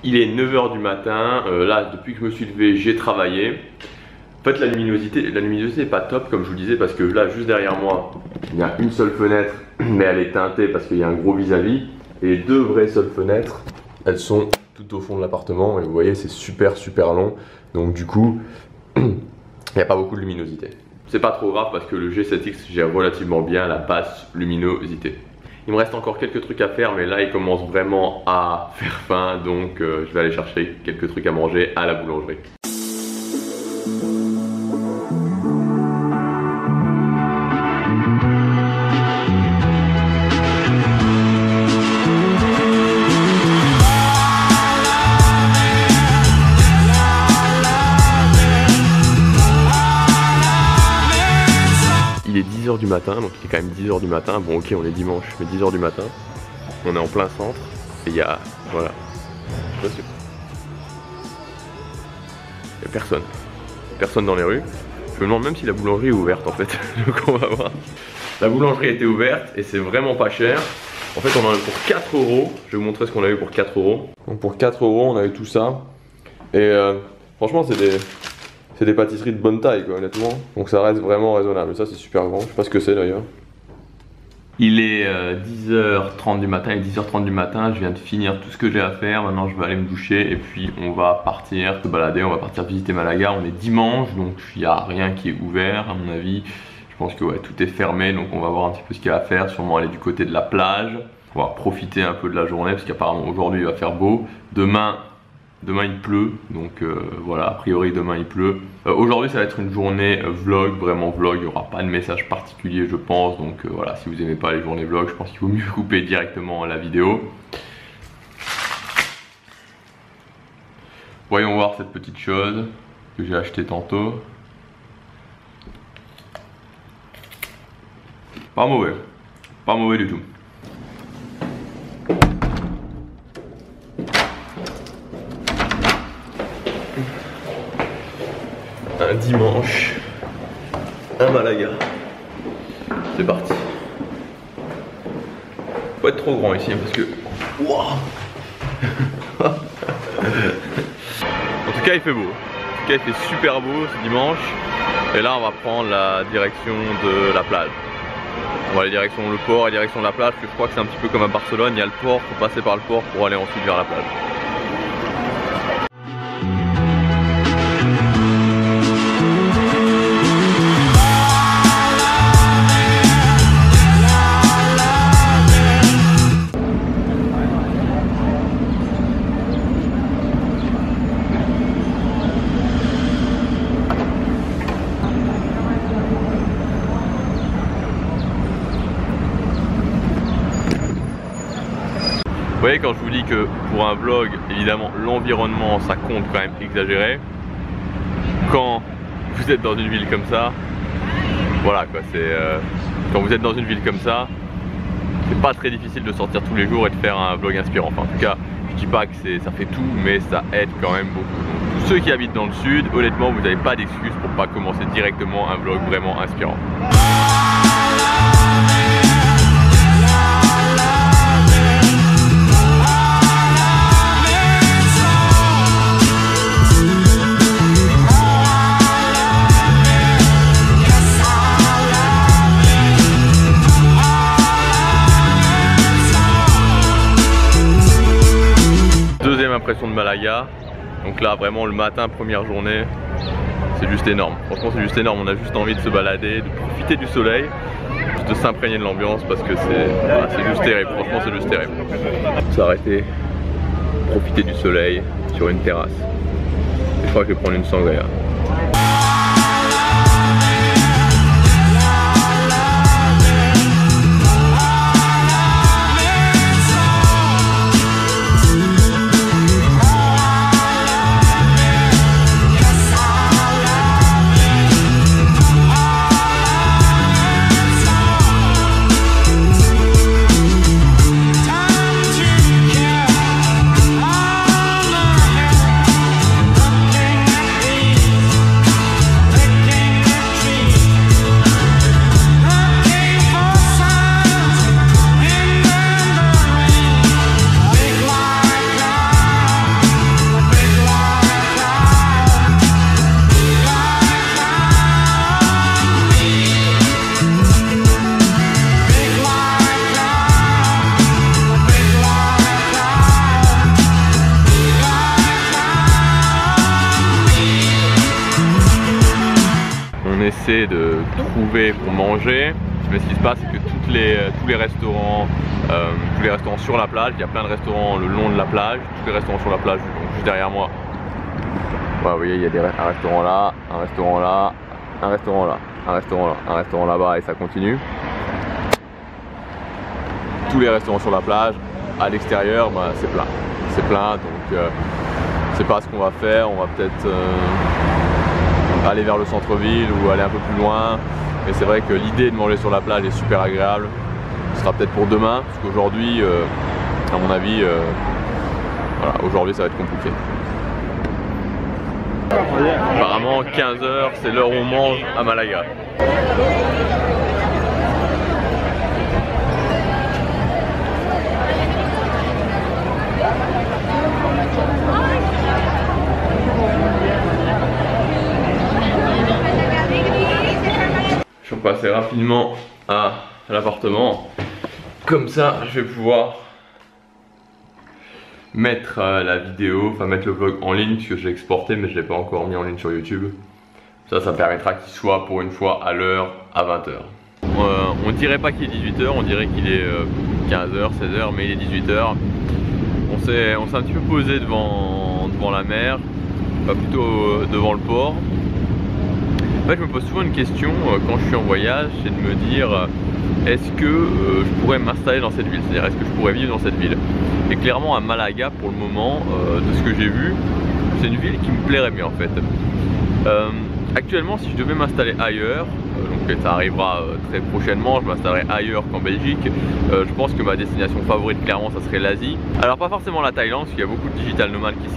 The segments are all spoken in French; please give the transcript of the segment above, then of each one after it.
Il est 9 h du matin, là depuis que je me suis levé j'ai travaillé. En fait la luminosité n'est pas top comme je vous disais parce que là juste derrière moi il y a une seule fenêtre mais elle est teintée parce qu'il y a un gros vis-à-vis. Et les deux vraies seules fenêtres elles sont tout au fond de l'appartement et vous voyez c'est super long. Donc du coup il n'y a pas beaucoup de luminosité. C'est pas trop grave parce que le G7X gère relativement bien la basse luminosité. Il me reste encore quelques trucs à faire mais là il commence vraiment à faire faim donc je vais aller chercher quelques trucs à manger à la boulangerie. Il est 10 h du matin, donc il est quand même 10 h du matin. Bon ok on est dimanche, mais 10 h du matin. On est en plein centre. Et il y a... voilà. Il n'y a personne. Personne dans les rues. Je me demande même si la boulangerie est ouverte en fait. Donc on va voir. La boulangerie était ouverte et c'est vraiment pas cher. En fait on en a pour 4 €. Je vais vous montrer ce qu'on a eu pour 4 €. Donc pour 4 € on a eu tout ça. Et franchement c'est des pâtisseries de bonne taille quoi, honnêtement. Donc ça reste vraiment raisonnable. Ça c'est super grand, je sais pas ce que c'est d'ailleurs. Il est 10 h 30 du matin, et 10 h 30 du matin, je viens de finir tout ce que j'ai à faire. Maintenant je vais aller me doucher et puis on va partir se balader, on va partir visiter Malaga. On est dimanche donc il n'y a rien qui est ouvert à mon avis. Je pense que ouais, tout est fermé donc on va voir un petit peu ce qu'il y a à faire. Sûrement aller du côté de la plage. On va profiter un peu de la journée parce qu'apparemment aujourd'hui il va faire beau. Demain il pleut, donc voilà, a priori demain il pleut. Aujourd'hui ça va être une journée vlog, vraiment vlog, il n'y aura pas de message particulier je pense. Donc voilà, si vous n'aimez pas les journées vlog, je pense qu'il vaut mieux couper directement la vidéo. Voyons voir cette petite chose que j'ai achetée tantôt. Pas mauvais du tout. Un dimanche à Malaga. C'est parti. Faut être trop grand ici parce que... wow. En tout cas il fait beau. En tout cas il fait super beau ce dimanche. Et là on va prendre la direction de la plage. On va aller direction le port et direction de la plage. Parce que je crois que c'est un petit peu comme à Barcelone. Il y a le port, faut passer par le port pour aller ensuite vers la plage. Vous voyez quand je vous dis que pour un vlog, évidemment l'environnement ça compte quand même exagéré. Quand vous êtes dans une ville comme ça, voilà quoi, c'est quand vous êtes dans une ville comme ça, c'est pas très difficile de sortir tous les jours et de faire un vlog inspirant. Enfin, en tout cas, je dis pas que ça fait tout, mais ça aide quand même beaucoup. Donc, tous ceux qui habitent dans le sud, honnêtement, vous n'avez pas d'excuses pour pas commencer directement un vlog vraiment inspirant. Deuxième impression de Malaga, donc là vraiment le matin, première journée, c'est juste énorme. Franchement c'est juste énorme, on a juste envie de se balader, de profiter du soleil, juste de s'imprégner de l'ambiance parce que c'est juste terrible, franchement c'est juste terrible. S'arrêter, profiter du soleil sur une terrasse. Et je crois que je vais prendre une sangria. essaie de trouver pour manger. Mais ce qui se passe, c'est que tous les restaurants sur la plage, il y a plein de restaurants le long de la plage, tous les restaurants sur la plage, donc juste derrière moi. Ouais, vous voyez, il y a un restaurant là, un restaurant là, un restaurant là, un restaurant là, un restaurant là-bas et ça continue. Tous les restaurants sur la plage, à l'extérieur, bah, c'est plein. C'est plein, donc c'est pas ce qu'on va faire. On va peut-être aller vers le centre-ville ou aller un peu plus loin. Mais c'est vrai que l'idée de manger sur la plage est super agréable. Ce sera peut-être pour demain, parce qu'aujourd'hui, à mon avis, voilà, aujourd'hui ça va être compliqué. Apparemment 15 h c'est l'heure où on mange à Malaga. Je vais passer rapidement à l'appartement. Comme ça, je vais pouvoir mettre la vidéo, enfin mettre le vlog en ligne puisque je l'ai exporté mais je ne l'ai pas encore mis en ligne sur YouTube. Ça permettra qu'il soit pour une fois à l'heure à 20 h. On dirait pas qu'il est 18 h, on dirait qu'il est 15 h, 16 h, mais il est 18 h. On s'est un petit peu posé devant la mer, pas plutôt devant le port. En fait, je me pose souvent une question quand je suis en voyage, c'est de me dire est-ce que je pourrais m'installer dans cette ville, c'est-à-dire est-ce que je pourrais vivre dans cette ville. Et clairement à Malaga pour le moment, de ce que j'ai vu, c'est une ville qui me plairait bien en fait. Actuellement si je devais m'installer ailleurs, donc ça arrivera très prochainement, je m'installerai ailleurs qu'en Belgique, je pense que ma destination favorite clairement ça serait l'Asie. Alors pas forcément la Thaïlande, parce qu'il y a beaucoup de digital nomades qui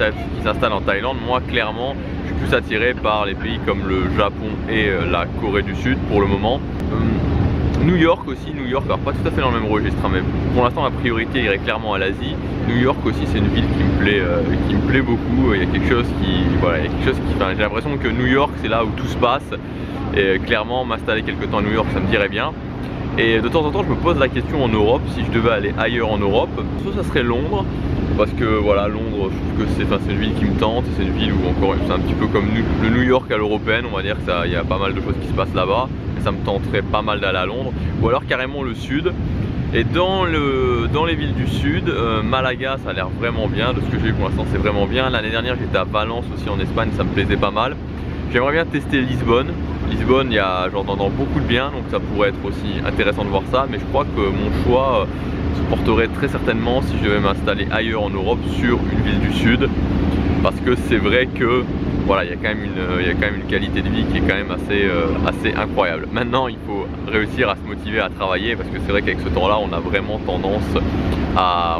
s'installent en Thaïlande. Moi clairement je suis plus attiré par les pays comme le Japon et la Corée du Sud pour le moment. New York aussi, New York, alors pas tout à fait dans le même registre, hein, mais pour l'instant ma priorité irait clairement à l'Asie. New York aussi c'est une ville qui me plaît beaucoup. Il y a quelque chose qui, voilà, enfin, j'ai l'impression que New York c'est là où tout se passe. Et clairement m'installer quelque temps à New York ça me dirait bien. Et de temps en temps je me pose la question en Europe, si je devais aller ailleurs en Europe, soit ça serait Londres, parce que voilà Londres je trouve que c'est une ville qui me tente, c'est une ville où encore c'est un petit peu comme le New York à l'européenne, on va dire qu'il y a pas mal de choses qui se passent là-bas, et ça me tenterait pas mal d'aller à Londres, ou alors carrément le sud. Et dans les villes du sud, Malaga ça a l'air vraiment bien, de ce que j'ai vu pour l'instant c'est vraiment bien. L'année dernière j'étais à Valence aussi en Espagne, ça me plaisait pas mal. J'aimerais bien tester Lisbonne. J'en entends beaucoup de bien, donc ça pourrait être aussi intéressant de voir ça, mais je crois que mon choix se porterait très certainement si je devais m'installer ailleurs en Europe sur une ville du sud, parce que c'est vrai que voilà, il y a quand même une qualité de vie qui est quand même assez incroyable. Maintenant il faut réussir à se motiver à travailler, parce que c'est vrai qu'avec ce temps là on a vraiment tendance à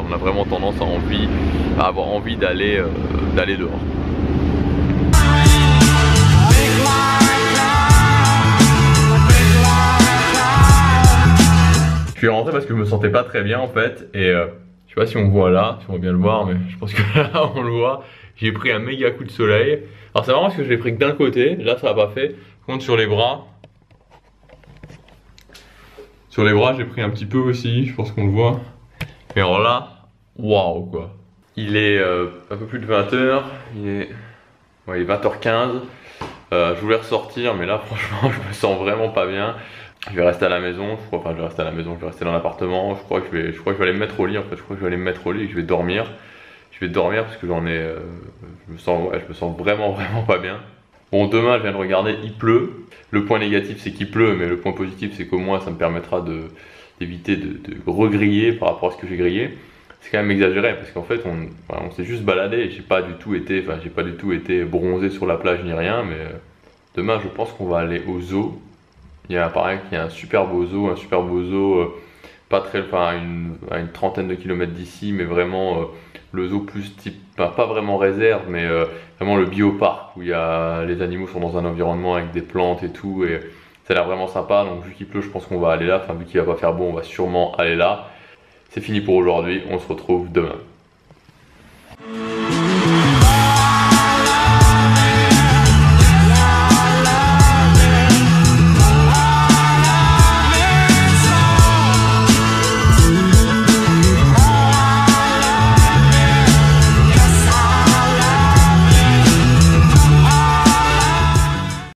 avoir envie d'aller dehors. Je suis rentré parce que je me sentais pas très bien en fait, et je sais pas si on voit là, si on va bien le voir, mais je pense que là on le voit. J'ai pris un méga coup de soleil. Alors c'est marrant parce que je l'ai pris que d'un côté, là ça n'a pas fait. Par contre sur les bras j'ai pris un petit peu aussi, je pense qu'on le voit. Mais alors là, waouh quoi. Il est un peu plus de 20 h, il est 20 h 15. Je voulais ressortir mais là franchement je me sens vraiment pas bien. Je vais rester à la maison, je vais rester dans l'appartement. Je crois que je vais aller me mettre au lit en fait, je crois que je vais aller me mettre au lit et que je vais dormir. Je vais dormir parce que je me sens vraiment pas bien. Bon, demain je viens de regarder, il pleut. Le point négatif c'est qu'il pleut, mais le point positif c'est qu'au moins ça me permettra d'éviter de regriller par rapport à ce que j'ai grillé. C'est quand même exagéré parce qu'en fait on s'est juste baladé. J'ai pas du tout été bronzé sur la plage ni rien, mais demain je pense qu'on va aller au zoo. Il y a un super beau zoo, pas très, à une trentaine de kilomètres d'ici, mais vraiment le zoo plus type, pas vraiment réserve, mais vraiment le bioparc où les animaux sont dans un environnement avec des plantes et tout, et ça a l'air vraiment sympa. Donc vu qu'il pleut, je pense qu'on va aller là, vu qu'il va pas faire beau, on va sûrement aller là. C'est fini pour aujourd'hui, on se retrouve demain.